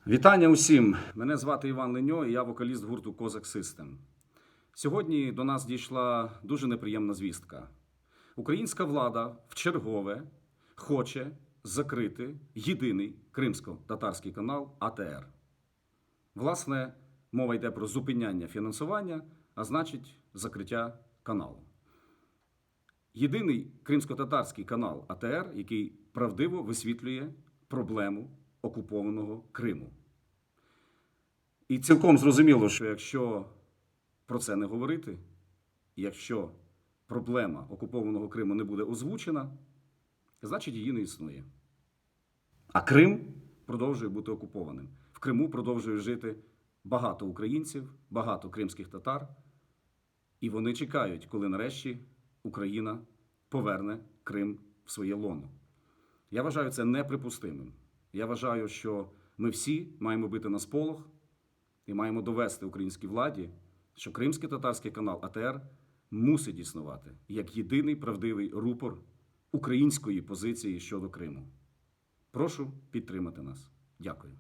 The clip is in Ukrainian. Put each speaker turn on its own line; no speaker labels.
Вітання усім! Мене звати Іван Леньо, і я вокаліст гурту Козак Систем. Сьогодні до нас дійшла дуже неприємна звістка. Українська влада вчергове хоче закрити єдиний кримсько-татарський канал АТР. Власне, мова йде про зупиняння фінансування, а значить закриття каналу. Єдиний кримсько-татарський канал АТР, який правдиво висвітлює проблему окупованого Криму. І цілком зрозуміло, що якщо про це не говорити, якщо проблема окупованого Криму не буде озвучена, значить її не існує. А Крим продовжує бути окупованим. В Криму продовжує жити багато українців, багато кримських татар, і вони чекають, коли нарешті Україна поверне Крим в своє лоно. Я вважаю це неприпустимим. Я вважаю, що ми всі маємо бити на сполох і маємо довести українській владі, що кримський татарський канал АТР мусить існувати як єдиний правдивий рупор української позиції щодо Криму. Прошу підтримати нас. Дякую.